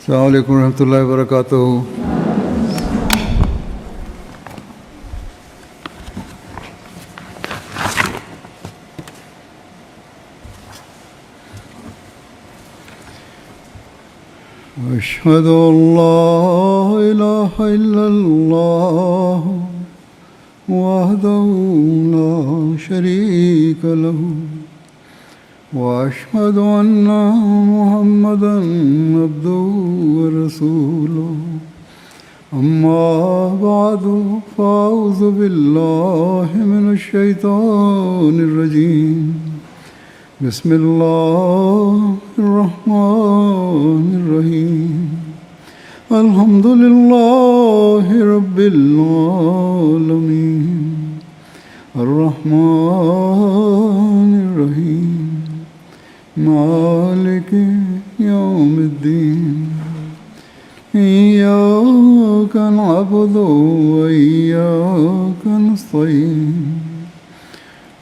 السلام علیکم ورحمۃ اللہ وبرکاتہ۔ أشهد أن لا إله إلا الله وحده لا شريك له وأشهد أن محمدا عبده ورسوله أما بعد فأعوذ بالله من الشيطان الرجيم بسم الله الرحمن الرحيم الحمد لله رب العالمين الرحمن الرحيم مالك يوم الدين إياك نعبد وإياك نستعين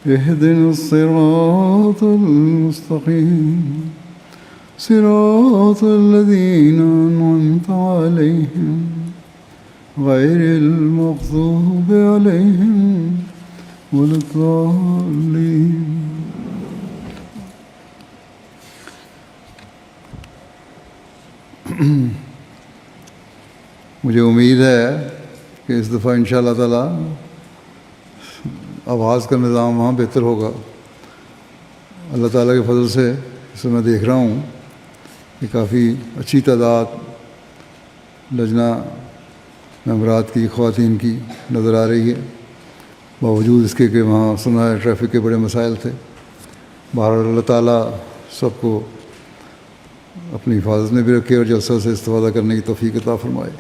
اهدنا الصراط المستقيم صراط الذين أنعمت عليهم غير المغضوب عليهم ولا الضالين۔ مجھے امید ہے کہ اس دفعہ انشاءاللہ تعالی آواز کا نظام وہاں بہتر ہوگا۔ اللہ تعالیٰ کے فضل سے اس میں دیکھ رہا ہوں کہ کافی اچھی تعداد لجنہ ممبرات کی، خواتین کی نظر آ رہی ہے، باوجود اس کے کہ وہاں سنا ہے ٹریفک کے بڑے مسائل تھے۔ بہرحال اللہ تعالیٰ سب کو اپنی حفاظت میں بھی رکھے اور جلسہ سے استفادہ کرنے کی توفیق عطا فرمائے۔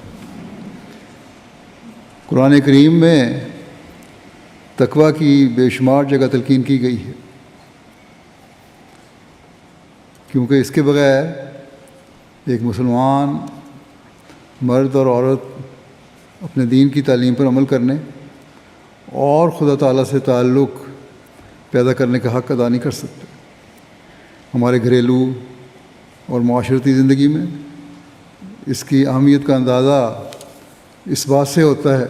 قرآن کریم میں تقویٰ کی بے شمار جگہ تلقین کی گئی ہے، کیونکہ اس کے بغیر ایک مسلمان مرد اور عورت اپنے دین کی تعلیم پر عمل کرنے اور خدا تعالیٰ سے تعلق پیدا کرنے کا حق ادا نہیں کر سکتے۔ ہمارے گھریلو اور معاشرتی زندگی میں اس کی اہمیت کا اندازہ اس بات سے ہوتا ہے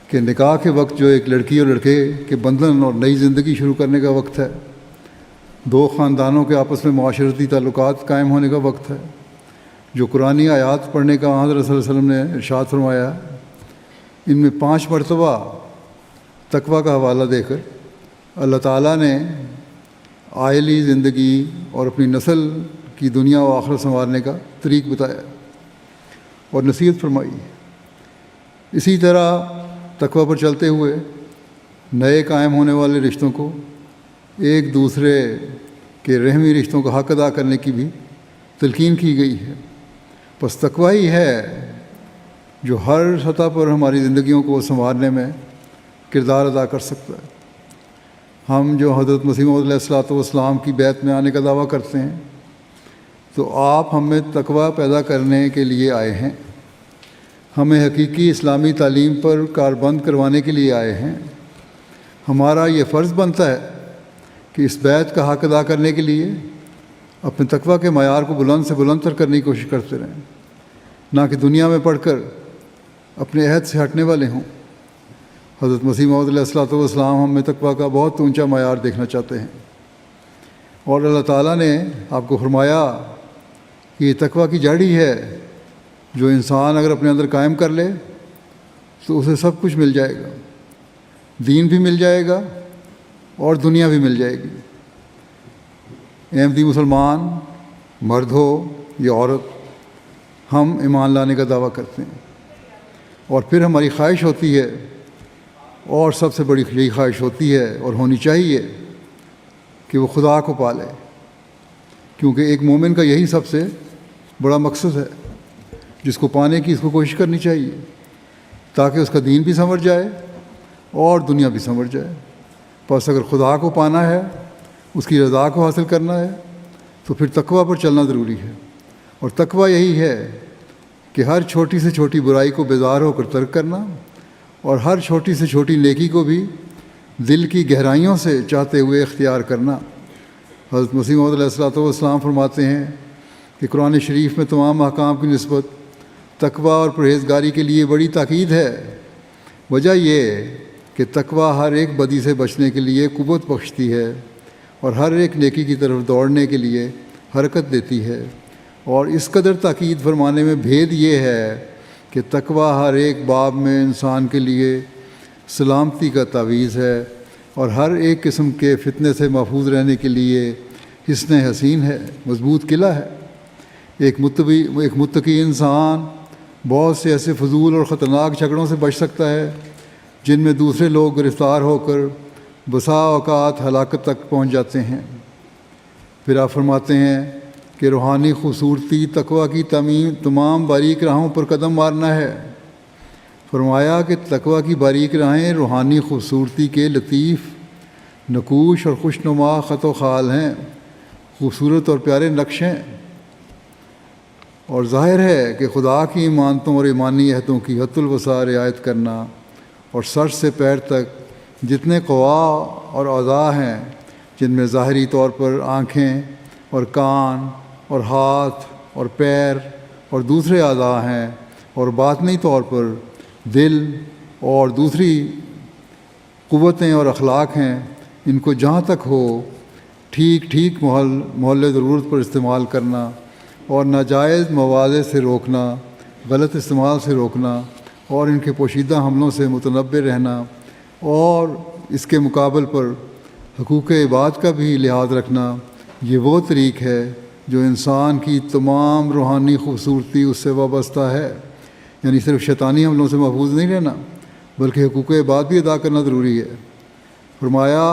کہ نکاح کے وقت جو ایک لڑکی اور لڑکے کے بندھن اور نئی زندگی شروع کرنے کا وقت ہے، دو خاندانوں کے آپس میں معاشرتی تعلقات قائم ہونے کا وقت ہے، جو قرآنی آیات پڑھنے کا حضرت صلی اللہ علیہ وسلم نے ارشاد فرمایا، ان میں 5 مرتبہ تقویٰ کا حوالہ دے کر اللہ تعالیٰ نے عائلی زندگی اور اپنی نسل کی دنیا و آخرت سنوارنے کا طریق بتایا اور نصیحت فرمائی۔ اسی طرح تقویٰ پر چلتے ہوئے نئے قائم ہونے والے رشتوں کو ایک دوسرے کے رحمی رشتوں کا حق ادا کرنے کی بھی تلقین کی گئی ہے۔ بس تقویٰ ہی ہے جو ہر سطح پر ہماری زندگیوں کو سنوارنے میں کردار ادا کر سکتا ہے۔ ہم جو حضرت مسیح موعود علیہ السلام کی بیعت میں آنے کا دعویٰ کرتے ہیں، تو آپ ہمیں تقویٰ پیدا کرنے کے لیے آئے ہیں، ہمیں حقیقی اسلامی تعلیم پر کاربند کروانے کے لیے آئے ہیں۔ ہمارا یہ فرض بنتا ہے کہ اس بیعت کا حق ادا کرنے کے لیے اپنے تقویٰ کے معیار کو بلند سے بلند تر کرنے کی کوشش کرتے رہیں، نہ کہ دنیا میں پڑھ کر اپنے عہد سے ہٹنے والے ہوں۔ حضرت مسیح موعود علیہ السلام ہمیں تقویٰ کا بہت اونچا معیار دیکھنا چاہتے ہیں، اور اللہ تعالیٰ نے آپ کو فرمایا کہ یہ تقویٰ کی جڑی ہے، جو انسان اگر اپنے اندر قائم کر لے تو اسے سب کچھ مل جائے گا، دین بھی مل جائے گا اور دنیا بھی مل جائے گی۔ احمدی مسلمان مرد ہو یا عورت، ہم ایمان لانے کا دعویٰ کرتے ہیں، اور پھر ہماری خواہش ہوتی ہے، اور سب سے بڑی یہی خواہش ہوتی ہے اور ہونی چاہیے کہ وہ خدا کو پالے، کیونکہ ایک مومن کا یہی سب سے بڑا مقصد ہے جس کو پانے کی اس کو کوشش کرنی چاہیے، تاکہ اس کا دین بھی سنور جائے اور دنیا بھی سنور جائے۔ بس اگر خدا کو پانا ہے، اس کی رضا کو حاصل کرنا ہے، تو پھر تقویٰ پر چلنا ضروری ہے، اور تقویٰ یہی ہے کہ ہر چھوٹی سے چھوٹی برائی کو بیزار ہو کر ترک کرنا، اور ہر چھوٹی سے چھوٹی نیکی کو بھی دل کی گہرائیوں سے چاہتے ہوئے اختیار کرنا۔ حضرت مسیح موعود علیہ السلام فرماتے ہیں کہ قرآن شریف میں تمام احکام کی نسبت تقویٰ اور پرہیزگاری کے لیے بڑی تاکید ہے۔ وجہ یہ کہ تقویٰ ہر ایک بدی سے بچنے کے لیے قوت بخشتی ہے اور ہر ایک نیکی کی طرف دوڑنے کے لیے حرکت دیتی ہے، اور اس قدر تاکید فرمانے میں بھید یہ ہے کہ تقویٰ ہر ایک باب میں انسان کے لیے سلامتی کا تعویذ ہے اور ہر ایک قسم کے فتنے سے محفوظ رہنے کے لیے حصن حسین ہے، مضبوط قلعہ ہے۔ ایک متقی انسان بہت سے ایسے فضول اور خطرناک جھگڑوں سے بچ سکتا ہے جن میں دوسرے لوگ گرفتار ہو کر بسا اوقات ہلاکت تک پہنچ جاتے ہیں۔ پھر آپ فرماتے ہیں کہ روحانی خوبصورتی تقویٰ کی تمام باریک راہوں پر قدم مارنا ہے۔ فرمایا کہ تقویٰ کی باریک راہیں روحانی خوبصورتی کے لطیف، نقوش اور خوشنما خط و خال ہیں، خوبصورت اور پیارے نقش ہیں، اور ظاہر ہے کہ خدا کی امانتوں اور ایمانی عہدوں کی حد الوسع رعایت کرنا اور سر سے پیر تک جتنے قوا اور اعضاء ہیں، جن میں ظاہری طور پر آنکھیں اور کان اور ہاتھ اور پیر اور دوسرے اعضاء ہیں، اور باطنی طور پر دل اور دوسری قوتیں اور اخلاق ہیں، ان کو جہاں تک ہو ٹھیک محل ضرورت پر استعمال کرنا اور ناجائز موازے سے روکنا، غلط استعمال سے روکنا اور ان کے پوشیدہ حملوں سے متنبع رہنا، اور اس کے مقابل پر حقوق عباد کا بھی لحاظ رکھنا، یہ وہ طریق ہے جو انسان کی تمام روحانی خوبصورتی اس سے وابستہ ہے۔ یعنی صرف شیطانی حملوں سے محفوظ نہیں رہنا بلکہ حقوق عباد بھی ادا کرنا ضروری ہے۔ فرمایا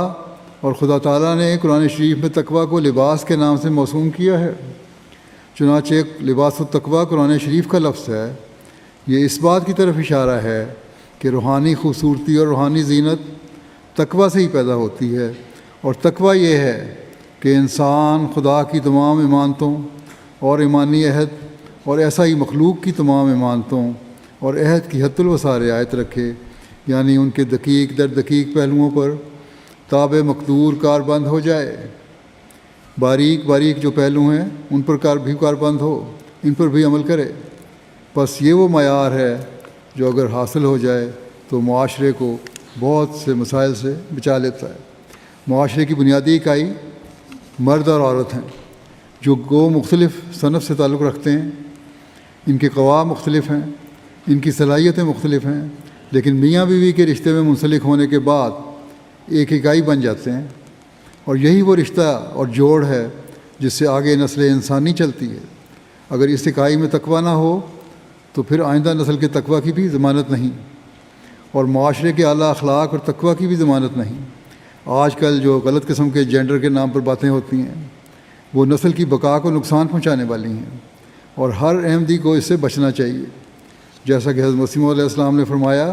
اور خدا تعالیٰ نے قرآن شریف میں تقویٰ کو لباس کے نام سے موسوم کیا ہے۔ چنانچہ ایک لباس التقویٰ قرآن شریف کا لفظ ہے۔ یہ اس بات کی طرف اشارہ ہے کہ روحانی خوبصورتی اور روحانی زینت تقویٰ سے ہی پیدا ہوتی ہے، اور تقویٰ یہ ہے کہ انسان خدا کی تمام امانتوں اور ایمانی عہد اور ایسا ہی مخلوق کی تمام امانتوں اور عہد کی حد الوسع رعایت رکھے، یعنی ان کے دقیق در دقیق پہلوؤں پر تابع مقدور کار بند ہو جائے۔ باریک جو پہلو ہیں ان پر کار بند ہو، ان پر بھی عمل کرے۔ بس یہ وہ معیار ہے جو اگر حاصل ہو جائے تو معاشرے کو بہت سے مسائل سے بچا لیتا ہے۔ معاشرے کی بنیادی اکائی مرد اور عورت ہیں، جو مختلف صنف سے تعلق رکھتے ہیں۔ ان کے قوا مختلف ہیں، ان کی صلاحیتیں مختلف ہیں، لیکن میاں بیوی کے رشتے میں منسلک ہونے کے بعد ایک اکائی بن جاتے ہیں، اور یہی وہ رشتہ اور جوڑ ہے جس سے آگے نسل انسانی چلتی ہے۔ اگر اس اکائی میں تقویٰ نہ ہو تو پھر آئندہ نسل کے تقویٰ کی بھی ضمانت نہیں، اور معاشرے کے اعلیٰ اخلاق اور تقویٰ کی بھی ضمانت نہیں۔ آج کل جو غلط قسم کے جینڈر کے نام پر باتیں ہوتی ہیں وہ نسل کی بقا کو نقصان پہنچانے والی ہیں، اور ہر احمدی کو اس سے بچنا چاہیے۔ جیسا کہ حضرت مسیح علیہ السلام نے فرمایا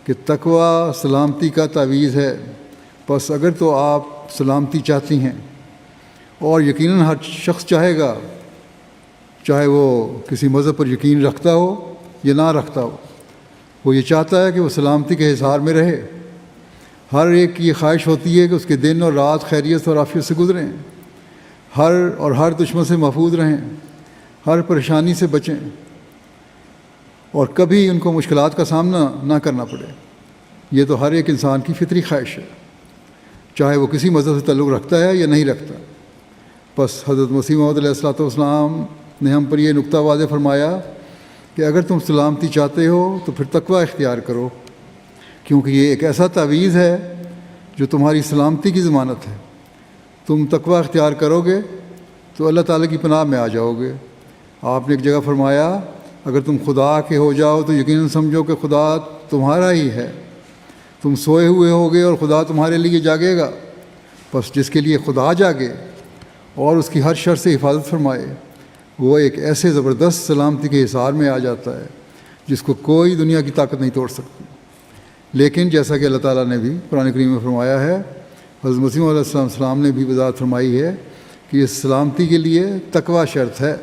کہ تقویٰ سلامتی کا تعویذ ہے، بس اگر تو آپ سلامتی چاہتی ہیں، اور یقیناً ہر شخص چاہے گا، چاہے وہ کسی مذہب پر یقین رکھتا ہو یا نہ رکھتا ہو، وہ یہ چاہتا ہے کہ وہ سلامتی کے حصار میں رہے۔ ہر ایک کی یہ خواہش ہوتی ہے کہ اس کے دن اور رات خیریت اور عافیت سے گزریں، ہر دشمن سے محفوظ رہیں، ہر پریشانی سے بچیں، اور کبھی ان کو مشکلات کا سامنا نہ کرنا پڑے۔ یہ تو ہر ایک انسان کی فطری خواہش ہے، چاہے وہ کسی مذہب سے تعلق رکھتا ہے یا نہیں رکھتا۔ بس حضرت مسیح موعود علیہ السلام نے ہم پر یہ نقطہ واضح فرمایا کہ اگر تم سلامتی چاہتے ہو تو پھر تقویٰ اختیار کرو، کیونکہ یہ ایک ایسا تعویذ ہے جو تمہاری سلامتی کی ضمانت ہے۔ تم تقویٰ اختیار کرو گے تو اللہ تعالیٰ کی پناہ میں آ جاؤ گے۔ آپ نے ایک جگہ فرمایا اگر تم خدا کے ہو جاؤ تو یقیناً سمجھو کہ خدا تمہارا ہی ہے۔ تم سوئے ہوئے ہوگے اور خدا تمہارے لیے جاگے گا۔ بس جس کے لیے خدا جاگے اور اس کی ہر شر سے حفاظت فرمائے، وہ ایک ایسے زبردست سلامتی کے حصار میں آ جاتا ہے جس کو کوئی دنیا کی طاقت نہیں توڑ سکتی۔ لیکن جیسا کہ اللہ تعالیٰ نے بھی قرآن کریم میں فرمایا ہے، حضرت مسیح علیہ السلام نے بھی وضاحت فرمائی ہے کہ اس سلامتی کے لیے تقویٰ شرط ہے۔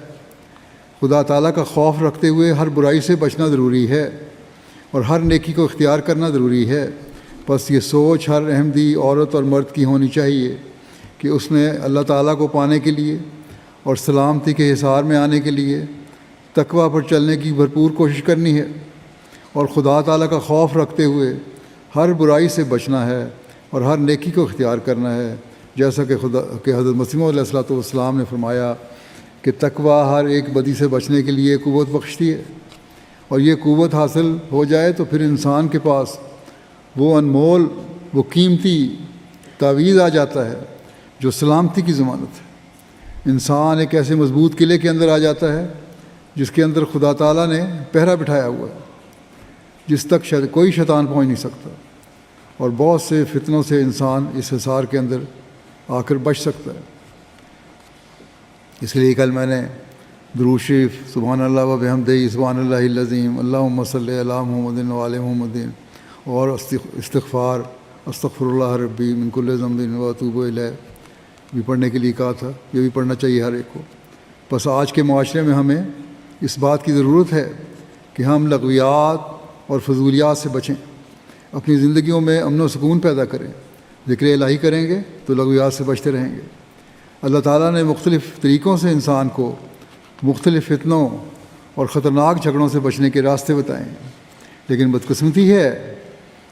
خدا تعالیٰ کا خوف رکھتے ہوئے ہر برائی سے بچنا ضروری ہے، اور ہر نیکی کو اختیار کرنا ضروری ہے۔ بس یہ سوچ ہر احمدی عورت اور مرد کی ہونی چاہیے کہ اس نے اللہ تعالیٰ کو پانے کے لیے اور سلامتی کے حصار میں آنے کے لیے تقویٰ پر چلنے کی بھرپور کوشش کرنی ہے، اور خدا تعالیٰ کا خوف رکھتے ہوئے ہر برائی سے بچنا ہے اور ہر نیکی کو اختیار کرنا ہے، جیسا کہ حضرت مسیح علیہ الصلوۃ والسلام نے فرمایا کہ تقویٰ ہر ایک بدی سے بچنے کے لیے قوت بخشتی ہے، اور یہ قوت حاصل ہو جائے تو پھر انسان کے پاس وہ انمول، وہ قیمتی تعویذ آ جاتا ہے جو سلامتی کی ضمانت ہے۔ انسان ایک ایسے مضبوط قلعے کے اندر آ جاتا ہے جس کے اندر خدا تعالیٰ نے پہرا بٹھایا ہوا ہے، جس تک کوئی شیطان پہنچ نہیں سکتا، اور بہت سے فتنوں سے انسان اس حصار کے اندر آ کر بچ سکتا ہے۔ اس لیے کل میں نے درود شریف سبحان اللہ و بحمدہ سبحان اللہ العظیم اللہم صلی علی محمد و علی محمد اور استغفار استغفر اللہ ربی من کل ذنب و اتوب الیہ بھی پڑھنے کے لیے کہا تھا۔ یہ بھی پڑھنا چاہیے ہر ایک کو۔ بس آج کے معاشرے میں ہمیں اس بات کی ضرورت ہے کہ ہم لغویات اور فضولیات سے بچیں، اپنی زندگیوں میں امن و سکون پیدا کریں، ذکر الہی کریں گے تو لغویات سے بچتے رہیں گے۔ اللہ تعالیٰ نے مختلف طریقوں سے انسان کو مختلف فتنوں اور خطرناک جھگڑوں سے بچنے کے راستے بتائے ہیں، لیکن بدقسمتی ہے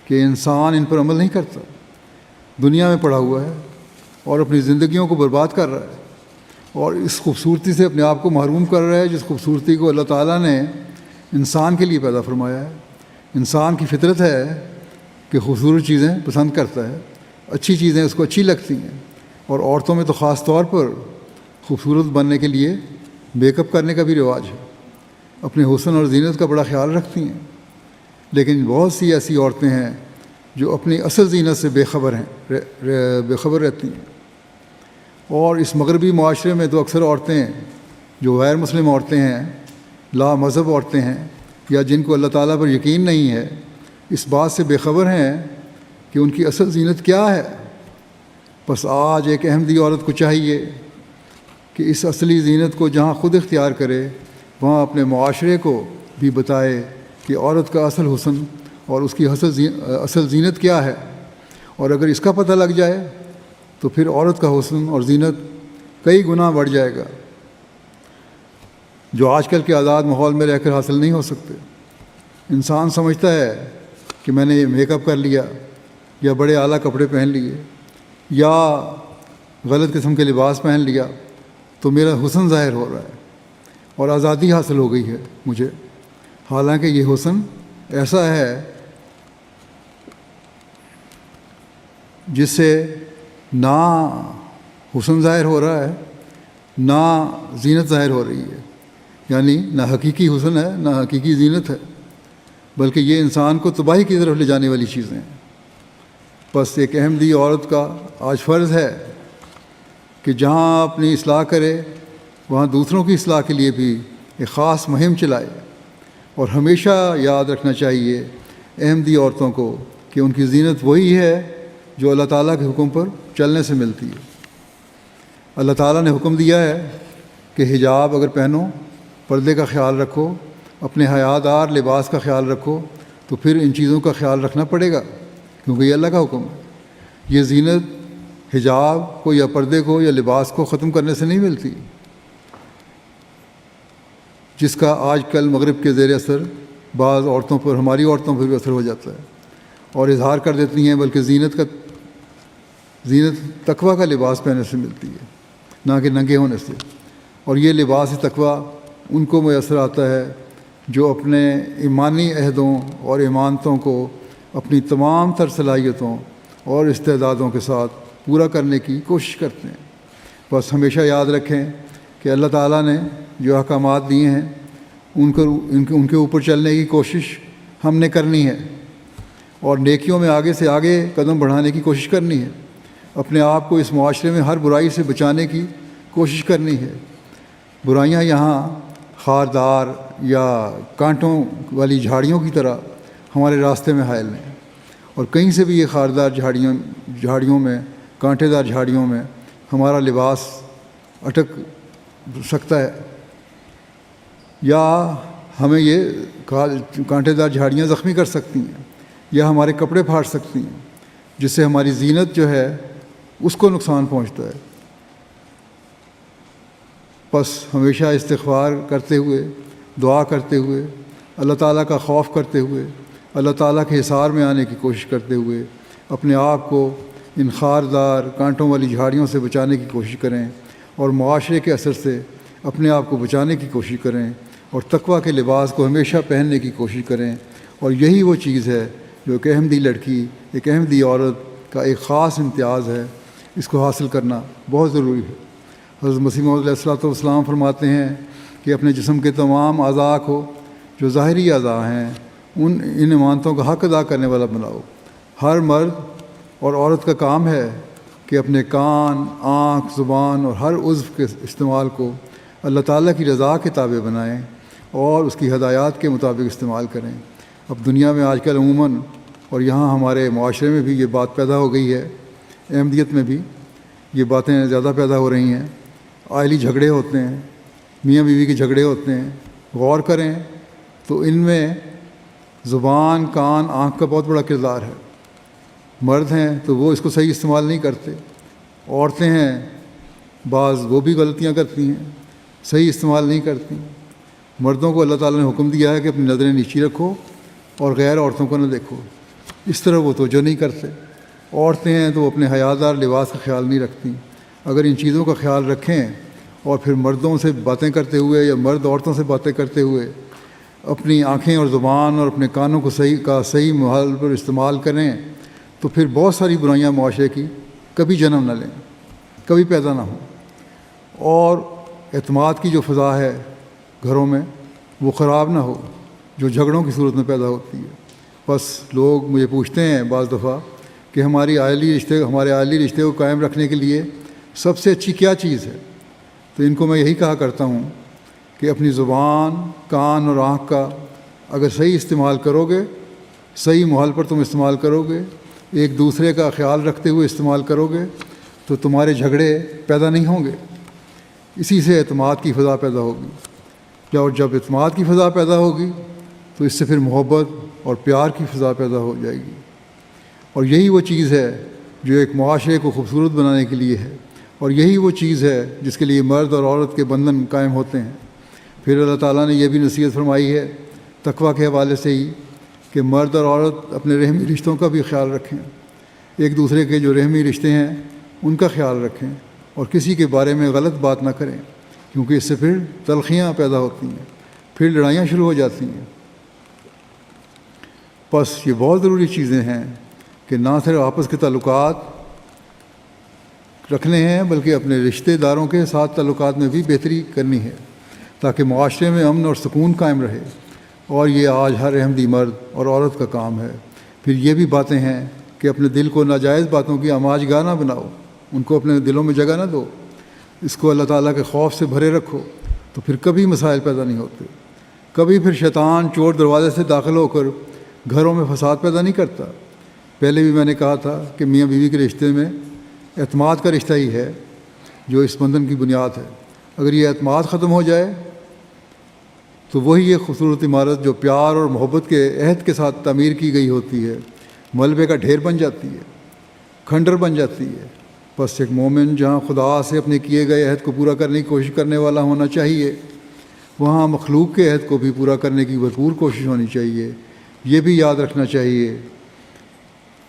کہ انسان ان پر عمل نہیں کرتا، دنیا میں پڑا ہوا ہے اور اپنی زندگیوں کو برباد کر رہا ہے، اور اس خوبصورتی سے اپنے آپ کو محروم کر رہا ہے جس خوبصورتی کو اللہ تعالیٰ نے انسان کے لیے پیدا فرمایا ہے۔ انسان کی فطرت ہے کہ خوبصورت چیزیں پسند کرتا ہے، اچھی چیزیں اس کو اچھی لگتی ہیں، اور عورتوں میں تو خاص طور پر خوبصورت بننے کے لیے میک اپ کرنے کا بھی رواج ہے، اپنے حسن اور زینت کا بڑا خیال رکھتی ہیں، لیکن بہت سی ایسی عورتیں ہیں جو اپنی اصل زینت سے بے خبر رہتی ہیں۔ اور اس مغربی معاشرے میں تو اکثر عورتیں جو غیر مسلم عورتیں ہیں، لا مذہب عورتیں ہیں، یا جن کو اللہ تعالیٰ پر یقین نہیں ہے، اس بات سے بے خبر ہیں کہ ان کی اصل زینت کیا ہے۔ بس آج ایک احمدی عورت کو چاہیے کہ اس اصلی زینت کو جہاں خود اختیار کرے وہاں اپنے معاشرے کو بھی بتائے کہ عورت کا اصل حسن اور اس کی اصل زینت کیا ہے، اور اگر اس کا پتہ لگ جائے تو پھر عورت کا حسن اور زینت کئی گنا بڑھ جائے گا، جو آج کل کے آزاد ماحول میں رہ کر حاصل نہیں ہو سکتے۔ انسان سمجھتا ہے کہ میں نے میک اپ کر لیا یا بڑے اعلیٰ کپڑے پہن لیے یا غلط قسم کے لباس پہن لیا تو میرا حسن ظاہر ہو رہا ہے اور آزادی حاصل ہو گئی ہے مجھے، حالانکہ یہ حسن ایسا ہے جس سے نہ حسن ظاہر ہو رہا ہے نہ زینت ظاہر ہو رہی ہے، یعنی نہ حقیقی حسن ہے نہ حقیقی زینت ہے، بلکہ یہ انسان کو تباہی کی طرف لے جانے والی چیزیں ہیں۔ بس ایک احمدی عورت کا آج فرض ہے کہ جہاں اپنی اصلاح کرے وہاں دوسروں کی اصلاح کے لیے بھی ایک خاص مہم چلائے، اور ہمیشہ یاد رکھنا چاہیے احمدی عورتوں کو کہ ان کی زینت وہی ہے جو اللہ تعالیٰ کے حکم پر چلنے سے ملتی ہے۔ اللہ تعالیٰ نے حکم دیا ہے کہ حجاب اگر پہنو، پردے کا خیال رکھو، اپنے حیادار لباس کا خیال رکھو، تو پھر ان چیزوں کا خیال رکھنا پڑے گا کیونکہ یہ اللہ کا حکم ہے۔ یہ زینت حجاب کو یا پردے کو یا لباس کو ختم کرنے سے نہیں ملتی، جس کا آج کل مغرب کے زیر اثر بعض عورتوں پر، ہماری عورتوں پر بھی اثر ہو جاتا ہے اور اظہار کر دیتی ہیں، بلکہ زینت تقویٰ کا لباس پہننے سے ملتی ہے، نہ کہ ننگے ہونے سے۔ اور یہ لباس تقویٰ ان کو میسر آتا ہے جو اپنے ایمانی عہدوں اور ایمانتوں کو اپنی تمام تر صلاحیتوں اور استعدادوں کے ساتھ پورا کرنے کی کوشش کرتے ہیں۔ بس ہمیشہ یاد رکھیں کہ اللہ تعالیٰ نے جو احکامات دیے ہیں ان کے اوپر چلنے کی کوشش ہم نے کرنی ہے، اور نیکیوں میں آگے سے آگے قدم بڑھانے کی کوشش کرنی ہے، اپنے آپ کو اس معاشرے میں ہر برائی سے بچانے کی کوشش کرنی ہے۔ برائیاں یہاں خاردار یا کانٹوں والی جھاڑیوں کی طرح ہمارے راستے میں حائل ہیں، اور کہیں سے بھی یہ خاردار جھاڑیوں میں، کانٹے دار جھاڑیوں میں ہمارا لباس اٹک سکتا ہے، یا ہمیں یہ کانٹے دار جھاڑیاں زخمی کر سکتی ہیں، یا ہمارے کپڑے پھاڑ سکتی ہیں، جس سے ہماری زینت جو ہے اس کو نقصان پہنچتا ہے۔ بس ہمیشہ استغفار کرتے ہوئے، دعا کرتے ہوئے، اللہ تعالیٰ کا خوف کرتے ہوئے، اللہ تعالیٰ کے حصار میں آنے کی کوشش کرتے ہوئے اپنے آپ کو ان خاردار کانٹوں والی جھاڑیوں سے بچانے کی کوشش کریں، اور معاشرے کے اثر سے اپنے آپ کو بچانے کی کوشش کریں، اور تقویٰ کے لباس کو ہمیشہ پہننے کی کوشش کریں۔ اور یہی وہ چیز ہے جو ایک احمدی لڑکی، ایک احمدی عورت کا ایک خاص امتیاز ہے، اس کو حاصل کرنا بہت ضروری ہے۔ حضرت مسیح موعود علیہ الصلوۃ والسلام فرماتے ہیں کہ اپنے جسم کے تمام اعضاء کو جو ظاہری اعضاء ہیں ان امانتوں کا حق ادا کرنے والا بناؤ۔ ہر مرد اور عورت کا کام ہے کہ اپنے کان، آنکھ، زبان اور ہر عضو کے استعمال کو اللہ تعالیٰ کی رضا کے تابع بنائیں اور اس کی ہدایات کے مطابق استعمال کریں۔ اب دنیا میں آج کل عموماً اور یہاں ہمارے معاشرے میں بھی یہ بات پیدا ہو گئی ہے، احمدیت میں بھی یہ باتیں زیادہ پیدا ہو رہی ہیں۔ آئلی جھگڑے ہوتے ہیں، میاں بیوی کے جھگڑے ہوتے ہیں۔ غور کریں تو ان میں زبان، کان، آنکھ کا بہت بڑا کردار ہے۔ مرد ہیں تو وہ اس کو صحیح استعمال نہیں کرتے، عورتیں ہیں بعض وہ بھی غلطیاں کرتی ہیں، صحیح استعمال نہیں کرتی۔ مردوں کو اللہ تعالیٰ نے حکم دیا ہے کہ اپنی نظریں نیچی رکھو اور غیر عورتوں کو نہ دیکھو، اس طرح وہ توجہ نہیں کرتے۔ عورتیں ہیں تو وہ اپنے حیادار لباس کا خیال نہیں رکھتی۔ اگر ان چیزوں کا خیال رکھیں اور پھر مردوں سے باتیں کرتے ہوئے یا مرد عورتوں سے باتیں کرتے ہوئے اپنی آنکھیں اور زبان اور اپنے کانوں کو صحیح محل پر استعمال کریں تو پھر بہت ساری برائیاں معاشرے کی کبھی جنم نہ لیں، کبھی پیدا نہ ہوں، اور اعتماد کی جو فضا ہے گھروں میں وہ خراب نہ ہو جو جھگڑوں کی صورت میں پیدا ہوتی ہے۔ بس لوگ مجھے پوچھتے ہیں بعض دفعہ کہ ہمارے عائلی رشتے کو قائم رکھنے کے لیے سب سے اچھی کیا چیز ہے؟ تو ان کو میں یہی کہا کرتا ہوں کہ اپنی زبان، کان اور آنکھ کا اگر صحیح استعمال کرو گے، صحیح محل پر تم استعمال کرو گے، ایک دوسرے کا خیال رکھتے ہوئے استعمال کرو گے تو تمہارے جھگڑے پیدا نہیں ہوں گے۔ اسی سے اعتماد کی فضا پیدا ہوگی، اور جب اعتماد کی فضا پیدا ہوگی تو اس سے پھر محبت اور پیار کی فضا پیدا ہو جائے گی، اور یہی وہ چیز ہے جو ایک معاشرے کو خوبصورت بنانے کے لیے ہے، اور یہی وہ چیز ہے جس کے لیے مرد اور عورت کے بندھن قائم ہوتے ہیں۔ پھر اللہ تعالیٰ نے یہ بھی نصیحت فرمائی ہے تقویٰ کے حوالے سے ہی کہ مرد اور عورت اپنے رحمی رشتوں کا بھی خیال رکھیں، ایک دوسرے کے جو رحمی رشتے ہیں ان کا خیال رکھیں، اور کسی کے بارے میں غلط بات نہ کریں، کیونکہ اس سے پھر تلخیاں پیدا ہوتی ہیں، پھر لڑائیاں شروع ہو جاتی ہیں۔ بس یہ بہت ضروری چیزیں ہیں کہ نہ صرف آپس کے تعلقات رکھنے ہیں بلکہ اپنے رشتہ داروں کے ساتھ تعلقات میں بھی بہتری کرنی ہے تاکہ معاشرے میں امن اور سکون قائم رہے، اور یہ آج ہر احمدی مرد اور عورت کا کام ہے۔ پھر یہ بھی باتیں ہیں کہ اپنے دل کو ناجائز باتوں کی آماج گاہ نہ بناؤ، ان کو اپنے دلوں میں جگہ نہ دو، اس کو اللہ تعالیٰ کے خوف سے بھرے رکھو، تو پھر کبھی مسائل پیدا نہیں ہوتے، کبھی پھر شیطان چور دروازے سے داخل ہو کر گھروں میں فساد پیدا نہیں کرتا۔ پہلے بھی میں نے کہا تھا کہ میاں بیوی کے رشتے میں اعتماد کا رشتہ ہی ہے جو اس بندھن کی بنیاد ہے۔ اگر یہ اعتماد ختم ہو جائے تو وہی یہ خوبصورت عمارت جو پیار اور محبت کے عہد کے ساتھ تعمیر کی گئی ہوتی ہے ملبے کا ڈھیر بن جاتی ہے، کھنڈر بن جاتی ہے۔ بس ایک مومن جہاں خدا سے اپنے کیے گئے عہد کو پورا کرنے کی کوشش کرنے والا ہونا چاہیے، وہاں مخلوق کے عہد کو بھی پورا کرنے کی بھرپور کوشش ہونی چاہیے، یہ بھی یاد رکھنا چاہیے۔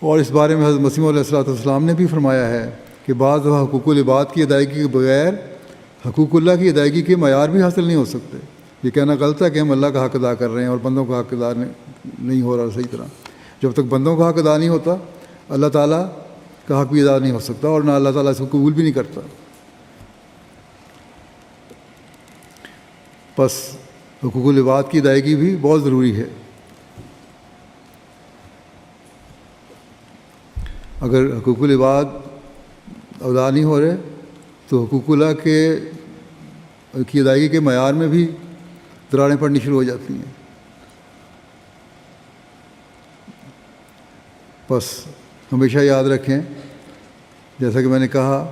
اور اس بارے میں حضرت مسیح علیہ الصلوۃ والسلام نے بھی فرمایا ہے کہ بعض دفعہ حقوق العباد کی ادائیگی کے بغیر حقوق اللہ کی ادائیگی کے معیار بھی حاصل نہیں ہو سکتے۔ یہ کہنا غلط ہے کہ ہم اللہ کا حق ادا کر رہے ہیں اور بندوں کا حق ادا نہیں ہو رہا صحیح طرح۔ جب تک بندوں کا حق ادا نہیں ہوتا اللہ تعالیٰ کا حق بھی ادا نہیں ہو سکتا، اور نہ اللہ تعالیٰ اس کو قبول بھی نہیں کرتا۔ بس حقوق العباد کی ادائیگی بھی بہت ضروری ہے۔ اگر حقوق العباد ادا نہیں ہو رہے تو حقوق اللہ کی ادائیگی کے معیار میں بھی دراڑیں پڑنی شروع ہو جاتی ہیں۔ بس ہمیشہ یاد رکھیں، جیسا کہ میں نے کہا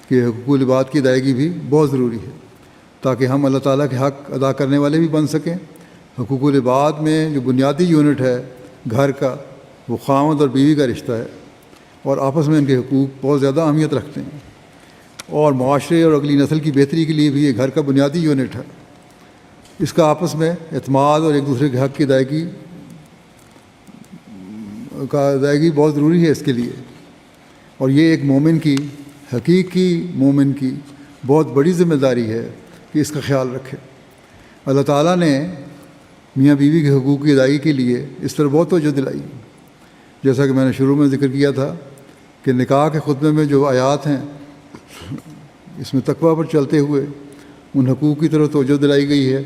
کہ حقوق العباد کی ادائیگی بھی بہت ضروری ہے تاکہ ہم اللہ تعالیٰ کے حق ادا کرنے والے بھی بن سکیں۔ حقوق العباد میں جو بنیادی یونٹ ہے گھر کا، وہ خاوند اور بیوی کا رشتہ ہے، اور آپس میں ان کے حقوق بہت زیادہ اہمیت رکھتے ہیں۔ اور معاشرے اور اگلی نسل کی بہتری کے لیے بھی یہ گھر کا بنیادی یونٹ ہے۔ اس کا آپس میں اعتماد اور ایک دوسرے کے حق کی ادائیگی بہت ضروری ہے اس کے لیے، اور یہ ایک مومن کی، حقیقی مومن کی بہت بڑی ذمہ داری ہے کہ اس کا خیال رکھے۔ اللہ تعالیٰ نے میاں بیوی کے حقوق کی ادائیگی کے لیے اس طرح بہت توجہ دلائی، جیسا کہ میں نے شروع میں ذکر کیا تھا کہ نکاح کے خطبے میں جو آیات ہیں اس میں تقویٰ پر چلتے ہوئے ان حقوق کی طرف توجہ دلائی گئی ہے،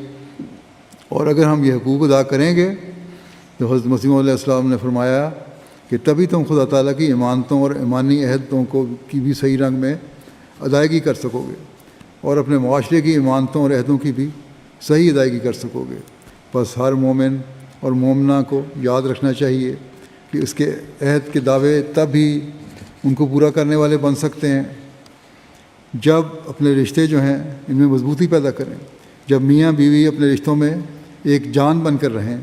اور اگر ہم یہ حقوق ادا کریں گے تو حضرت مسیح علیہ السلام نے فرمایا کہ تبھی تم خدا تعالیٰ کی امانتوں اور ایمانی عہدوں کی بھی صحیح رنگ میں ادائیگی کر سکو گے، اور اپنے معاشرے کی امانتوں اور عہدوں کی بھی صحیح ادائیگی کر سکو گے۔ بس ہر مومن اور مومنہ کو یاد رکھنا چاہیے کہ اس کے عہد کے دعوے تب ہی ان کو پورا کرنے والے بن سکتے ہیں جب اپنے رشتے جو ہیں ان میں مضبوطی پیدا کریں، جب میاں بیوی اپنے رشتوں میں ایک جان بن کر رہیں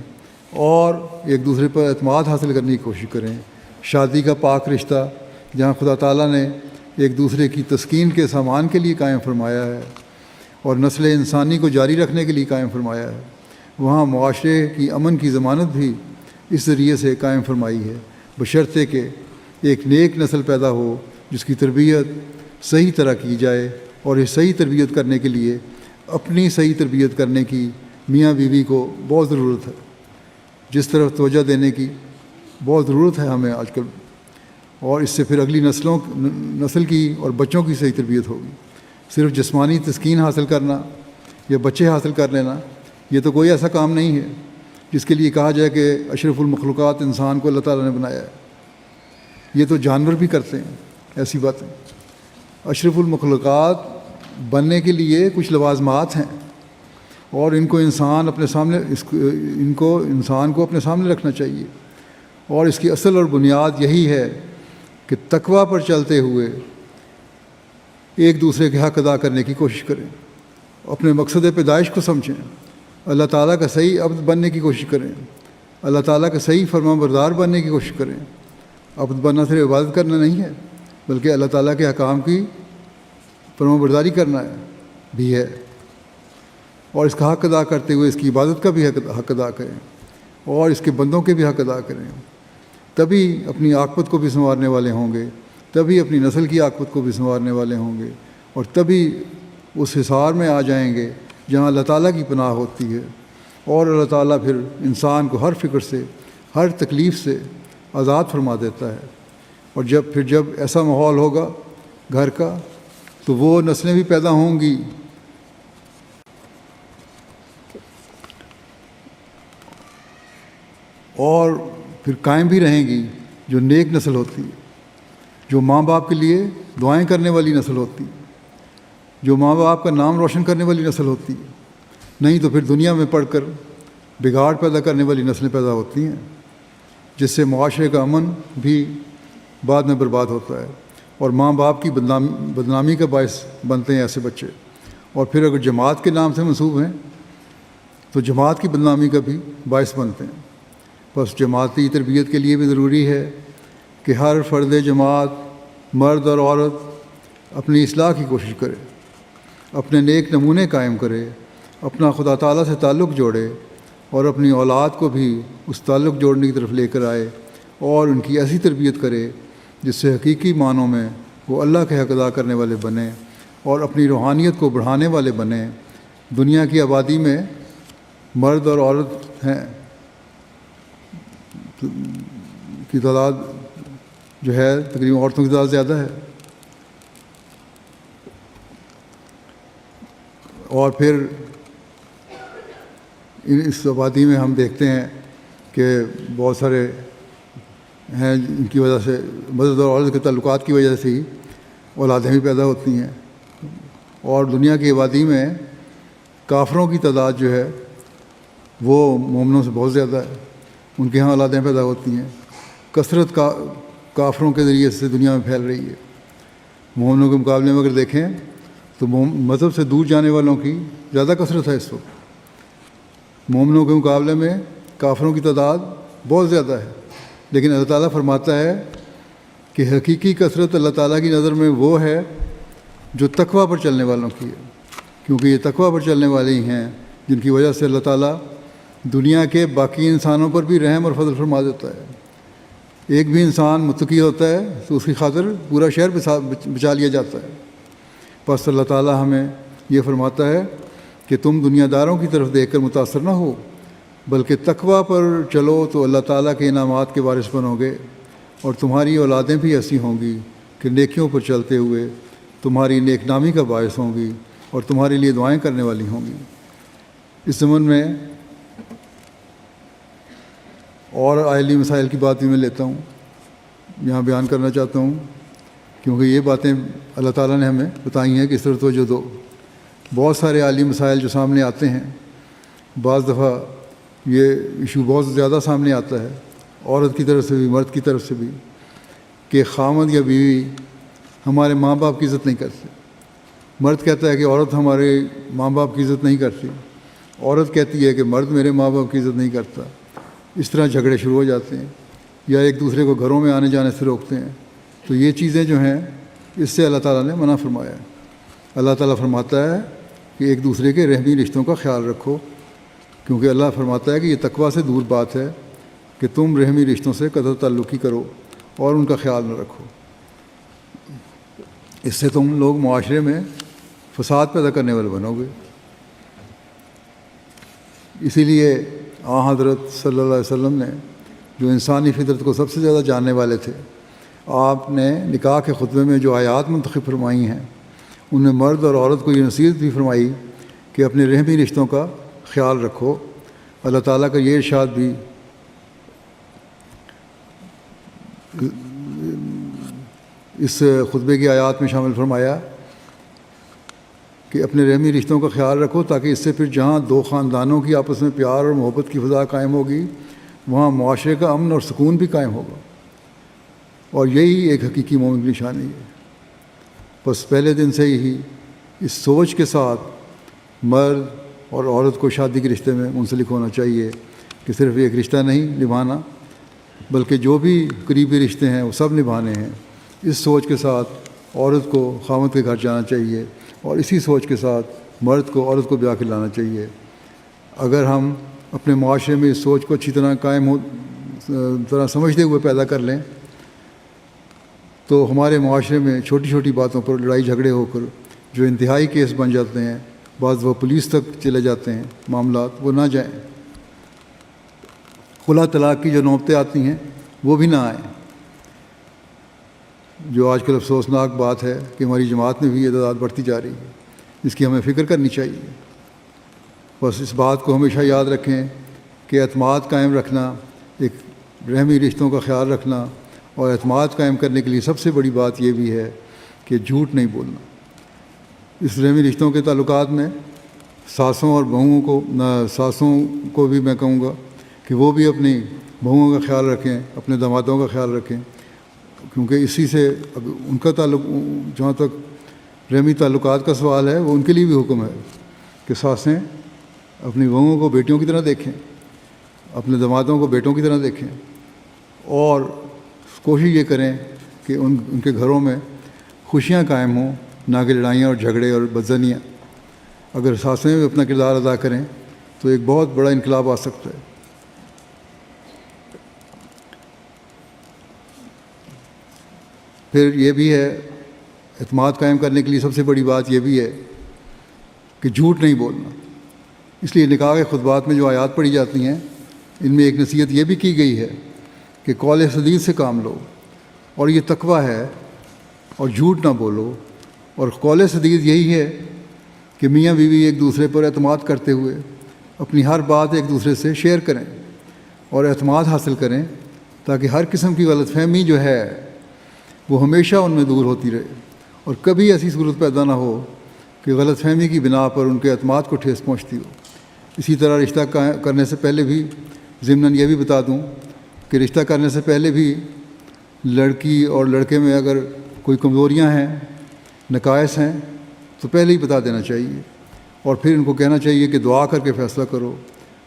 اور ایک دوسرے پر اعتماد حاصل کرنے کی کوشش کریں۔ شادی کا پاک رشتہ جہاں خدا تعالیٰ نے ایک دوسرے کی تسکین کے سامان کے لیے قائم فرمایا ہے اور نسل انسانی کو جاری رکھنے کے لیے قائم فرمایا ہے، وہاں معاشرے کی امن کی ضمانت بھی اس ذریعے سے قائم فرمائی ہے، بشرطے کہ ایک نیک نسل پیدا ہو جس کی تربیت صحیح طرح کی جائے، اور اس صحیح تربیت کرنے کے لیے اپنی صحیح تربیت کرنے کی میاں بیوی کو بہت ضرورت ہے، جس طرف توجہ دینے کی بہت ضرورت ہے ہمیں آج کل، اور اس سے پھر اگلی نسل کی اور بچوں کی صحیح تربیت ہوگی۔ صرف جسمانی تسکین حاصل کرنا یا بچے حاصل کر لینا یہ تو کوئی ایسا کام نہیں ہے جس کے لیے کہا جائے کہ اشرف المخلوقات انسان کو اللہ تعالیٰ نے بنایا ہے۔ یہ تو جانور بھی کرتے ہیں ایسی باتیں۔ اشرف المخلوقات بننے کے لیے کچھ لوازمات ہیں، اور ان کو انسان کو اپنے سامنے رکھنا چاہیے، اور اس کی اصل اور بنیاد یہی ہے کہ تقویٰ پر چلتے ہوئے ایک دوسرے کے حق ادا کرنے کی کوشش کریں، اپنے مقصد پیدائش کو سمجھیں، اللہ تعالیٰ کا صحیح عبد بننے کی کوشش کریں، اللہ تعالیٰ کا صحیح فرما بردار بننے کی کوشش کریں۔ عبد بننا صرف عبادت کرنا نہیں ہے، بلکہ اللہ تعالیٰ کے احکام کی فرما برداری کرنا بھی ہے، اور اس کا حق ادا کرتے ہوئے اس کی عبادت کا بھی حق ادا کریں، اور اس کے بندوں کے بھی حق ادا کریں۔ تبھی اپنی عاقبت کو بھی سنوارنے والے ہوں گے، تبھی اپنی نسل کی عاقبت کو بھی سنوارنے والے ہوں گے، اور تبھی اس حصار میں آ جائیں گے جہاں اللہ تعالیٰ کی پناہ ہوتی ہے، اور اللہ تعالیٰ پھر انسان کو ہر فکر سے، ہر تکلیف سے آزاد فرما دیتا ہے۔ اور جب ایسا ماحول ہوگا گھر کا تو وہ نسلیں بھی پیدا ہوں گی اور پھر قائم بھی رہیں گی جو نیک نسل ہوتی ہے، جو ماں باپ کے لیے دعائیں کرنے والی نسل ہوتی ہے، جو ماں باپ کا نام روشن کرنے والی نسل ہوتی ہے۔ نہیں تو پھر دنیا میں پڑھ کر بگاڑ پیدا کرنے والی نسلیں پیدا ہوتی ہیں، جس سے معاشرے کا امن بھی بعد میں برباد ہوتا ہے، اور ماں باپ کی بدنامی کا باعث بنتے ہیں ایسے بچے، اور پھر اگر جماعت کے نام سے منسوب ہیں تو جماعت کی بدنامی کا بھی باعث بنتے ہیں۔ بس جماعتی تربیت کے لیے بھی ضروری ہے کہ ہر فرد جماعت، مرد اور عورت اپنی اصلاح کی کوشش کرے، اپنے نیک نمونے قائم کرے، اپنا خدا تعالیٰ سے تعلق جوڑے، اور اپنی اولاد کو بھی اس تعلق جوڑنے کی طرف لے کر آئے، اور ان کی ایسی تربیت کرے جس سے حقیقی معنوں میں وہ اللہ کے حق ادا کرنے والے بنیں اور اپنی روحانیت کو بڑھانے والے بنیں۔ دنیا کی آبادی میں مرد اور عورت ہیں کی تعداد جو ہے تقریباً عورتوں کی تعداد زیادہ ہے، اور پھر اس آبادی میں ہم دیکھتے ہیں کہ بہت سارے ہیں جن کی وجہ سے مرد اور عورت کے تعلقات کی وجہ سے ہی اولادیں بھی پیدا ہوتی ہیں، اور دنیا کی آبادی میں کافروں کی تعداد جو ہے وہ مومنوں سے بہت زیادہ ہے، ان کے ہاں اولادیں پیدا ہوتی ہیں۔ کثرت کافروں کے ذریعے سے دنیا میں پھیل رہی ہے۔ مومنوں کے مقابلے میں اگر دیکھیں تو مذہب سے دور جانے والوں کی زیادہ کثرت ہے اس وقت۔ مومنوں کے مقابلے میں کافروں کی تعداد بہت زیادہ ہے، لیکن اللہ تعالیٰ فرماتا ہے کہ حقیقی کثرت اللہ تعالیٰ کی نظر میں وہ ہے جو تقوی پر چلنے والوں کی ہے، کیونکہ یہ تقوی پر چلنے والے ہی ہیں جن کی وجہ سے اللہ تعالیٰ دنیا کے باقی انسانوں پر بھی رحم اور فضل فرما دیتا ہے۔ ایک بھی انسان متقی ہوتا ہے تو اس کی خاطر پورا شہر بچا لیا جاتا ہے۔ بس اللہ تعالیٰ ہمیں یہ فرماتا ہے کہ تم دنیا داروں کی طرف دیکھ کر متاثر نہ ہو، بلکہ تقوی پر چلو تو اللہ تعالیٰ کے انعامات کے وارث بنو گے، اور تمہاری اولادیں بھی ایسی ہوں گی کہ نیکیوں پر چلتے ہوئے تمہاری نیک نامی کا باعث ہوں گی اور تمہارے لیے دعائیں کرنے والی ہوں گی۔ اس ضمن میں اور عائلی مسائل کی بات بھی میں لیتا ہوں، یہاں بیان کرنا چاہتا ہوں، کیونکہ یہ باتیں اللہ تعالیٰ نے ہمیں بتائی ہیں کہ اس طرح توجہ دو۔ بہت سارے عالمی مسائل جو سامنے آتے ہیں، بعض دفعہ یہ ایشو بہت زیادہ سامنے آتا ہے، عورت کی طرف سے بھی مرد کی طرف سے بھی، کہ خامد یا بیوی ہمارے ماں باپ کی عزت نہیں کرتے۔ مرد کہتا ہے کہ عورت ہمارے ماں باپ کی عزت نہیں کرتی، عورت کہتی ہے کہ مرد میرے ماں باپ کی عزت نہیں کرتا۔ اس طرح جھگڑے شروع ہو جاتے ہیں، یا ایک دوسرے کو گھروں میں آنے جانے سے روکتے ہیں۔ تو یہ چیزیں جو ہیں اس سے اللہ تعالیٰ نے منع فرمایا ہے۔ اللہ تعالیٰ فرماتا ہے کہ ایک دوسرے کے رحمی رشتوں کا خیال رکھو، کیونکہ اللہ فرماتا ہے کہ یہ تقویٰ سے دور بات ہے کہ تم رحمی رشتوں سے قطع تعلقی کرو اور ان کا خیال نہ رکھو۔ اس سے تم لوگ معاشرے میں فساد پیدا کرنے والے بنو گے۔ اسی لیے حضرت صلی اللہ علیہ وسلم نے، جو انسانی فطرت کو سب سے زیادہ جاننے والے تھے، آپ نے نکاح کے خطبے میں جو آیات منتخب فرمائی ہیں ان میں مرد اور عورت کو یہ نصیحت بھی فرمائی کہ اپنے رحمی رشتوں کا خیال رکھو۔ اللہ تعالیٰ کا یہ ارشاد بھی اس خطبے کی آیات میں شامل فرمایا کہ اپنے رحمی رشتوں کا خیال رکھو، تاکہ اس سے پھر جہاں دو خاندانوں کی آپس میں پیار اور محبت کی فضا قائم ہوگی وہاں معاشرے کا امن اور سکون بھی قائم ہوگا، اور یہی ایک حقیقی مومن کی نشانی ہے۔ بس پہلے دن سے ہی اس سوچ کے ساتھ مرد اور عورت کو شادی کے رشتے میں منسلک ہونا چاہیے کہ صرف ایک رشتہ نہیں نبھانا، بلکہ جو بھی قریبی رشتے ہیں وہ سب نبھانے ہیں۔ اس سوچ کے ساتھ عورت کو خاوند کے گھر جانا چاہیے، اور اسی سوچ کے ساتھ مرد کو عورت کو بیاہ کے لانا چاہیے۔ اگر ہم اپنے معاشرے میں اس سوچ کو اچھی طرح سمجھتے ہوئے پیدا کر لیں تو ہمارے معاشرے میں چھوٹی چھوٹی باتوں پر لڑائی جھگڑے ہو کر جو انتہائی کیس بن جاتے ہیں، بعض وہ پولیس تک چلے جاتے ہیں معاملات، وہ نہ جائیں۔ خلا طلاق کی جو نوبتیں آتی ہیں وہ بھی نہ آئیں، جو آج کل افسوسناک بات ہے کہ ہماری جماعت میں بھی یہ تعداد بڑھتی جا رہی ہے۔ اس کی ہمیں فکر کرنی چاہیے۔ بس اس بات کو ہمیشہ یاد رکھیں کہ اعتماد قائم رکھنا، ایک رحمی رشتوں کا خیال رکھنا، اور اعتماد قائم کرنے کے لیے سب سے بڑی بات یہ بھی ہے کہ جھوٹ نہیں بولنا۔ اس رحمی رشتوں کے تعلقات میں ساسوں اور ساسوں کو بھی میں کہوں گا کہ وہ بھی اپنی بہوؤں کا خیال رکھیں، اپنے دامادوں کا خیال رکھیں، کیونکہ اسی سے ان کا تعلق، جہاں تک رحمی تعلقات کا سوال ہے، وہ ان کے لیے بھی حکم ہے کہ ساسیں اپنی بہوؤں کو بیٹیوں کی طرح دیکھیں، اپنے دامادوں کو بیٹوں کی طرح دیکھیں، اور کوشش یہ کریں کہ ان کے گھروں میں خوشیاں قائم ہوں، نہ کہ لڑائیاں اور جھگڑے اور بدزنیاں۔ اگر ساسیں بھی اپنا کردار ادا کریں تو ایک بہت بڑا انقلاب آ سکتا ہے۔ پھر یہ بھی ہے، اعتماد قائم کرنے کے لیے سب سے بڑی بات یہ بھی ہے کہ جھوٹ نہیں بولنا۔ اس لیے نکاح کے خطبات میں جو آیات پڑھی جاتی ہیں ان میں ایک نصیحت یہ بھی کی گئی ہے کہ قول سدید سے کام لو، اور یہ تقویٰ ہے، اور جھوٹ نہ بولو۔ اور قول سدید یہی ہے کہ میاں بیوی ایک دوسرے پر اعتماد کرتے ہوئے اپنی ہر بات ایک دوسرے سے شیئر کریں اور اعتماد حاصل کریں، تاکہ ہر قسم کی غلط فہمی جو ہے وہ ہمیشہ ان میں دور ہوتی رہے، اور کبھی ایسی صورت پیدا نہ ہو کہ غلط فہمی کی بنا پر ان کے اعتماد کو ٹھیس پہنچتی ہو۔ اسی طرح رشتہ کرنے سے پہلے بھی ضمناً یہ بھی بتا دوں کہ رشتہ کرنے سے پہلے بھی لڑکی اور لڑکے میں اگر کوئی کمزوریاں ہیں، نقائص ہیں، تو پہلے ہی بتا دینا چاہیے، اور پھر ان کو کہنا چاہیے کہ دعا کر کے فیصلہ کرو،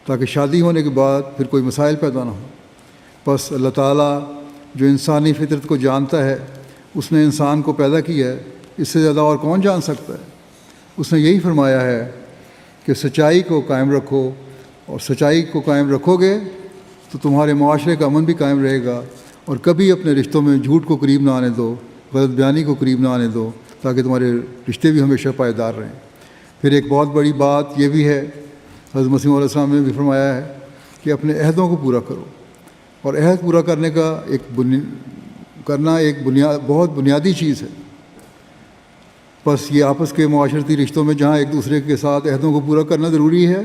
تاکہ شادی ہونے کے بعد پھر کوئی مسائل پیدا نہ ہو۔ بس اللہ تعالیٰ جو انسانی فطرت کو جانتا ہے، اس نے انسان کو پیدا کیا ہے اس سے زیادہ اور کون جان سکتا ہے؟ اس نے یہی فرمایا ہے کہ سچائی کو قائم رکھو، اور سچائی کو قائم رکھو گے تو تمہارے معاشرے کا امن بھی قائم رہے گا، اور کبھی اپنے رشتوں میں جھوٹ کو قریب نہ آنے دو، غلط بیانی کو قریب نہ آنے دو، تاکہ تمہارے رشتے بھی ہمیشہ پائیدار رہیں۔ پھر ایک بہت بڑی بات یہ بھی ہے، حضرت مسیح علیہ السلام نے بھی فرمایا ہے کہ اپنے عہدوں کو پورا کرو، اور عہد پورا کرنے کا ایک بہت بنیادی چیز ہے۔ بس یہ آپس کے معاشرتی رشتوں میں جہاں ایک دوسرے کے ساتھ عہدوں کو پورا کرنا ضروری ہے،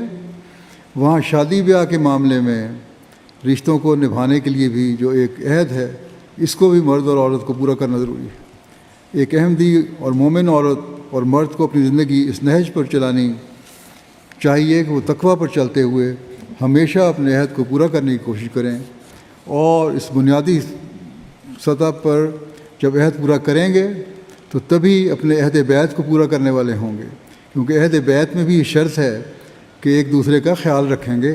وہاں شادی بیاہ کے معاملے میں رشتوں کو نبھانے کے لیے بھی جو ایک عہد ہے، اس کو بھی مرد اور عورت کو پورا کرنا ضروری ہے۔ ایک احمدی اور مومن عورت اور مرد کو اپنی زندگی اس نہج پر چلانی چاہیے کہ وہ تقویٰ پر چلتے ہوئے ہمیشہ اپنے عہد کو پورا کرنے کی کوشش کریں، اور اس بنیادی سطح پر جب عہد پورا کریں گے تو تبھی اپنے عہد بیعت کو پورا کرنے والے ہوں گے، کیونکہ عہد بیعت میں بھی یہ شرط ہے کہ ایک دوسرے کا خیال رکھیں گے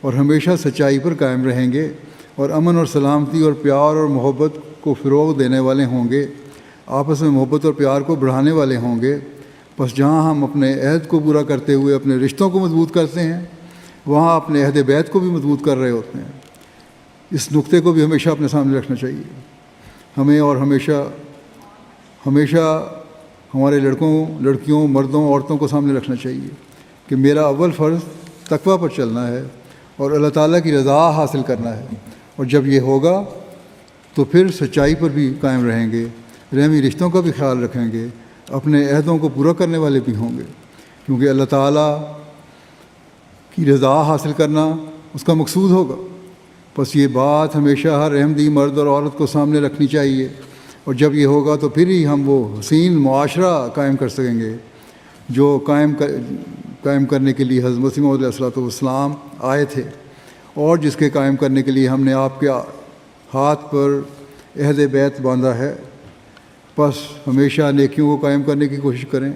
اور ہمیشہ سچائی پر قائم رہیں گے، اور امن اور سلامتی اور پیار اور محبت کو فروغ دینے والے ہوں گے، آپس میں محبت اور پیار کو بڑھانے والے ہوں گے۔ بس جہاں ہم اپنے عہد کو پورا کرتے ہوئے اپنے رشتوں کو مضبوط کرتے ہیں، وہاں اپنے عہد بیعت کو بھی مضبوط کر رہے ہوتے ہیں۔ اس نقطے کو بھی ہمیشہ اپنے سامنے رکھنا چاہیے ہمیں، اور ہمیشہ ہمارے لڑکوں، لڑکیوں، مردوں، عورتوں کو سامنے رکھنا چاہیے کہ میرا اول فرض تقویٰ پر چلنا ہے اور اللہ تعالیٰ کی رضا حاصل کرنا ہے، اور جب یہ ہوگا تو پھر سچائی پر بھی قائم رہیں گے، رحمی رشتوں کا بھی خیال رکھیں گے، اپنے عہدوں کو پورا کرنے والے بھی ہوں گے، کیونکہ اللہ تعالیٰ کی رضا حاصل کرنا اس کا مقصود ہوگا۔ بس یہ بات ہمیشہ ہر احمدی مرد اور عورت کو سامنے رکھنی چاہیے، اور جب یہ ہوگا تو پھر ہی ہم وہ حسین معاشرہ قائم کر سکیں گے جو قائم کرنے کے لیے حضرت مسیح موعود علیہ السلام آئے تھے، اور جس کے قائم کرنے کے لیے ہم نے آپ کے ہاتھ پر عہد بیعت باندھا ہے۔ بس ہمیشہ نیکیوں کو قائم کرنے کی کوشش کریں،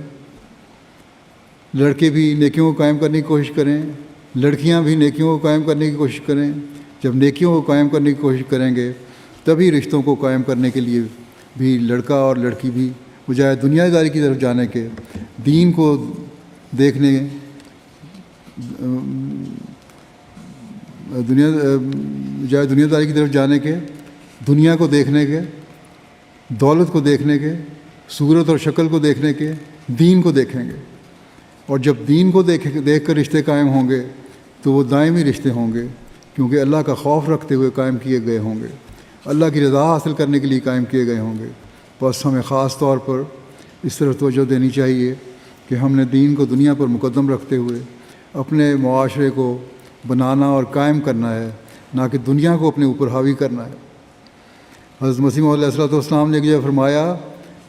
لڑکے بھی نیکیوں کو قائم کرنے کی کوشش کریں، لڑکیاں بھی نیکیوں کو قائم کرنے کی کوشش کریں۔ جب نیکیوں کو قائم کرنے کی کوشش کریں گے تبھی رشتوں کو قائم کرنے کے لیے بھی لڑکا اور لڑکی بھی بجائے دنیا داری کی طرف جانے کے، دین کو دیکھنے، بجائے دنیا داری کی طرف جانے کے، دنیا کو دیکھنے کے، دولت کو دیکھنے کے، صورت اور شکل کو دیکھنے کے، دین کو دیکھیں گے۔ اور جب دین کو دیکھ کر رشتے قائم ہوں گے تو وہ دائمی رشتے ہوں گے، کیونکہ اللہ کا خوف رکھتے ہوئے قائم کیے گئے ہوں گے، اللہ کی رضا حاصل کرنے کے لیے قائم کیے گئے ہوں گے۔ بس ہمیں خاص طور پر اس طرف توجہ دینی چاہیے کہ ہم نے دین کو دنیا پر مقدم رکھتے ہوئے اپنے معاشرے کو بنانا اور قائم کرنا ہے، نہ کہ دنیا کو اپنے اوپر حاوی کرنا ہے۔ حضرت مسیح موعود علیہ السلام نے ایک جگہ فرمایا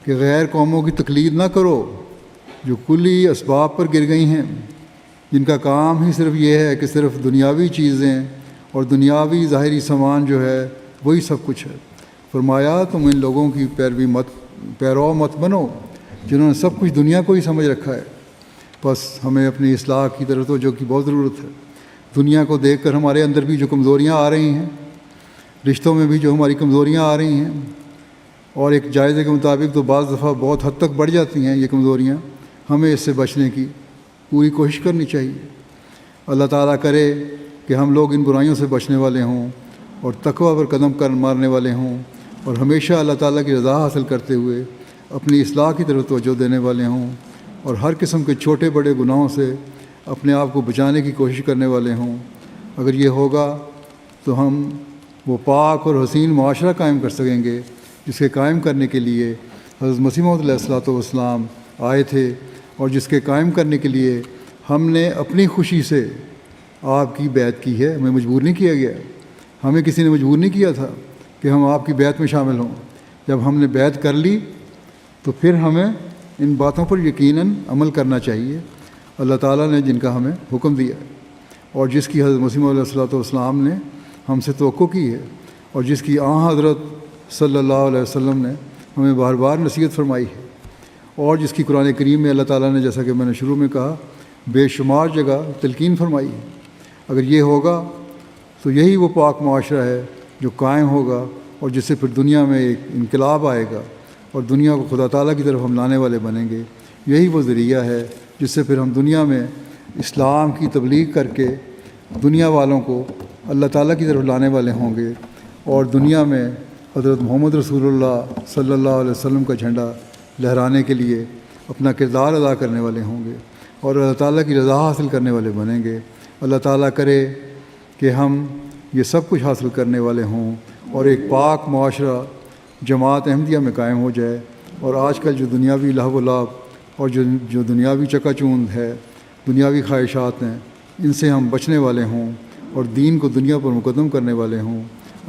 کہ غیر قوموں کی تقلید نہ کرو جو کلی اسباب پر گر گئی ہیں، جن کا کام ہی صرف یہ ہے کہ صرف دنیاوی چیزیں اور دنیاوی ظاہری سامان جو ہے وہی سب کچھ ہے۔ فرمایا تم ان لوگوں کی پیرو مت بنو جنہوں نے سب کچھ دنیا کو ہی سمجھ رکھا ہے۔ بس ہمیں اپنی اصلاح کی طرف توجہ کی بہت ضرورت ہے۔ دنیا کو دیکھ کر ہمارے اندر بھی جو کمزوریاں آ رہی ہیں، رشتوں میں بھی جو ہماری کمزوریاں آ رہی ہیں، اور ایک جائزے کے مطابق تو بعض دفعہ بہت حد تک بڑھ جاتی ہیں یہ کمزوریاں، ہمیں اس سے بچنے کی پوری کوشش کرنی چاہیے۔ اللہ تعالیٰ کرے کہ ہم لوگ ان برائیوں سے بچنے والے ہوں اور تقویٰ پر قدم مارنے والے ہوں، اور ہمیشہ اللہ تعالیٰ کی رضا حاصل کرتے ہوئے اپنی اصلاح کی طرف توجہ دینے والے ہوں، اور ہر قسم کے چھوٹے بڑے گناہوں سے اپنے آپ کو بچانے کی کوشش کرنے والے ہوں۔ اگر یہ ہوگا تو ہم وہ پاک اور حسین معاشرہ قائم کر سکیں گے جس کے قائم کرنے کے لیے حضرت مسیح موعود علیہ السلام آئے تھے، اور جس کے قائم کرنے کے لیے ہم نے اپنی خوشی سے آپ کی بیعت کی ہے، ہمیں مجبور نہیں کیا گیا، ہمیں کسی نے مجبور نہیں کیا تھا کہ ہم آپ کی بیعت میں شامل ہوں۔ جب ہم نے بیعت کر لی تو پھر ہمیں ان باتوں پر یقیناً عمل کرنا چاہیے اللہ تعالیٰ نے جن کا ہمیں حکم دیا ہے، اور جس کی حضرت مسیح موعود علیہ السلام نے ہم سے توقع کی ہے، اور جس کی حضرت صلی اللہ علیہ وسلم نے ہمیں بار بار نصیحت فرمائی ہے، اور جس کی قرآن کریم میں اللہ تعالیٰ نے، جیسا کہ میں نے شروع میں کہا، بے شمار جگہ تلقین فرمائی ہے۔ اگر یہ ہوگا تو یہی وہ پاک معاشرہ ہے جو قائم ہوگا، اور جس سے پھر دنیا میں ایک انقلاب آئے گا، اور دنیا کو خدا تعالیٰ کی طرف ہم لانے والے بنیں گے۔ یہی وہ ذریعہ ہے جس سے پھر ہم دنیا میں اسلام کی تبلیغ کر کے دنیا والوں کو اللہ تعالیٰ کی طرف لانے والے ہوں گے، اور دنیا میں حضرت محمد رسول اللہ صلی اللہ علیہ وسلم کا جھنڈا لہرانے کے لیے اپنا کردار ادا کرنے والے ہوں گے، اور اللہ تعالیٰ کی رضا حاصل کرنے والے بنیں گے۔ اللہ تعالیٰ کرے کہ ہم یہ سب کچھ حاصل کرنے والے ہوں، اور ایک پاک معاشرہ جماعت احمدیہ میں قائم ہو جائے، اور آج کل جو دنیاوی لہو و لعب اور جو دنیاوی چکا چوند ہے، دنیاوی خواہشات ہیں، ان سے ہم بچنے والے ہوں اور دین کو دنیا پر مقدم کرنے والے ہوں۔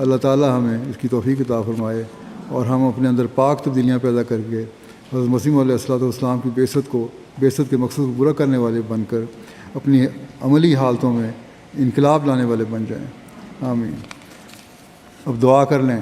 اللہ تعالیٰ ہمیں اس کی توفیق عطا فرمائے، اور ہم اپنے اندر پاک تبدیلیاں پیدا کر کے حضرت مسیح علیہ السلام کی بعثت کے مقصد کو پورا کرنے والے بن کر اپنی عملی حالتوں میں انقلاب لانے والے بن جائیں۔ آمین۔ اب دعا کر لیں۔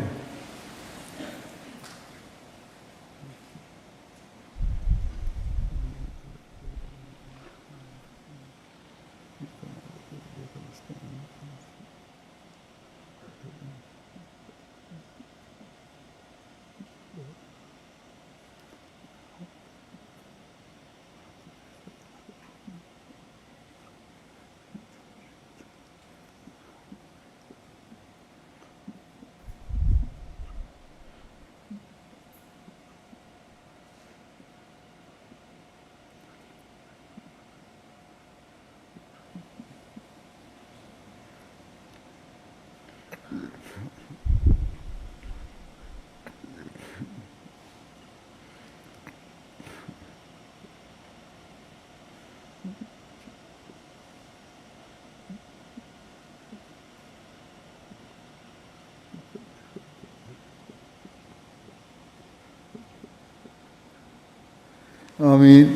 آمین۔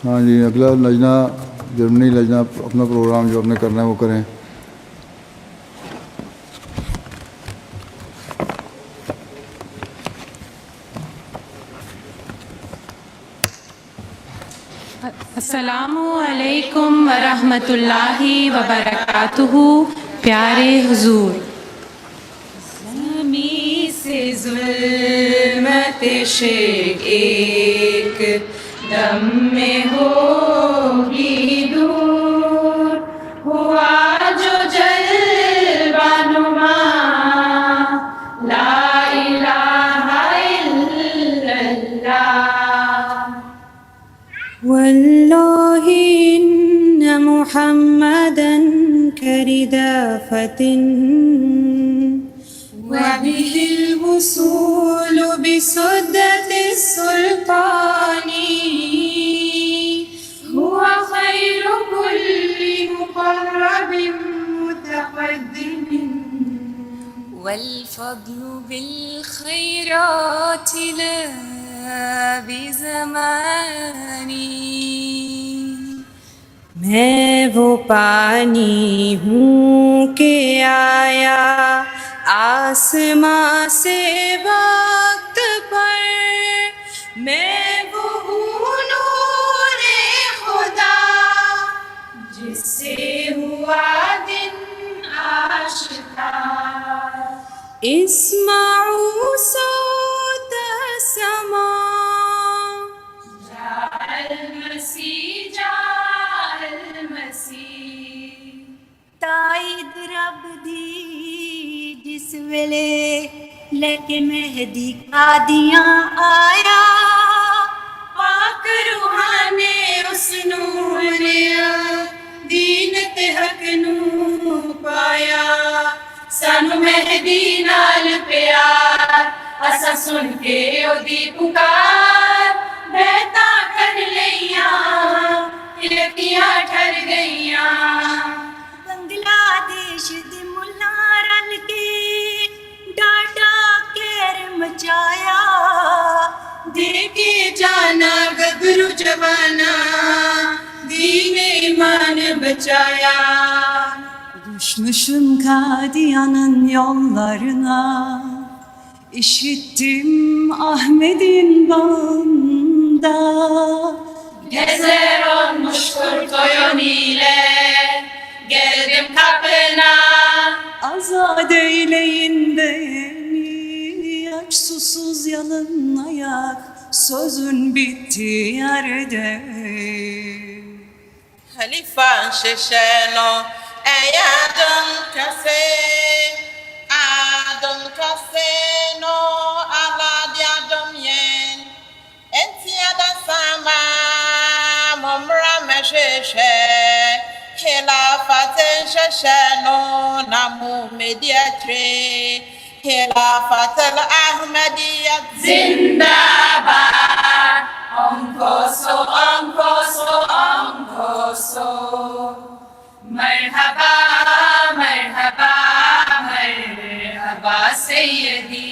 ہاں جی، اگلا لجنہ جرمنی لجنہ اپنا پروگرام جو ہم نے کرنا ہے وہ کریں۔ السلام علیکم ورحمۃ اللہ وبرکاتہ۔ پیارے حضور، زمین سے ظلمت شرک ایک دم میں ہوگی دور، ہوا جو جلوہ نما لا الہ الا اللہ۔ واللہ ان محمدا كردافة وبه الوصول بسدة السلطان، هو خير كل مقرب متقدم، والفضل بالخيرات لا بزماني۔ میں وہ پانی ہوں کہ آیا آسماں سے وقت پر، میں وہ ہوں نور خدا جس سے ہوا دن آشکار۔ اسمعوا صوت السماء، جاء المسیح جاء المسیح۔ تائید رب دی جس ویلے لے کے مہدی قادیاں آیا، پاک روحانے اس نور دین تے حق نو پایا۔ سانو مہدی نال پیار، اساں سن کے او دی پکار، بیعتاں کر لیاں لکیاں ٹھر گئیاں۔ بنگلہ دیش دے ملہ رل کے ڈاٹا کیر مچایا، دے کے جانا گبرو جوانا دین ایمان بچایا۔ Düşmüşüm Kadiyan'ın yollarına, işittim Ahmet'in bağında. Gezer olmuş kurtoyon ile geldim kapına. Azad eyleyin beni, aç susuz yalın ayak, sözün bittiği yerde. Halifa şeşeno eyadın kase, adın kase no aladyadın yen. Entiyada sama mumra meşeşe, hilafaten şeşeno namu mediatre, hilafatel ahmediyet Zindabad, onkoso, onkoso, onkoso. Merhaba, merhaba, merhaba Seyyidi.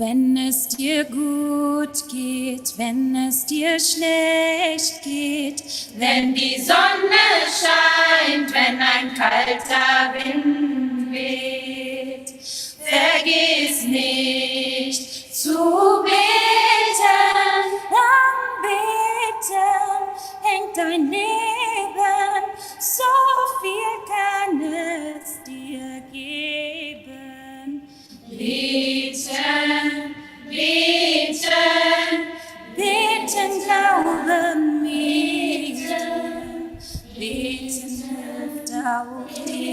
Wenn es dir gut geht, wenn es dir schlecht geht, wenn die Sonne scheint, wenn ein kalter Wind weht, vergiss nicht zu beten. Am Beten hängt dein Leben, so viel kann es dir geben. Beten, beten, beten, glaube mir, beten hilft auch dir.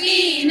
3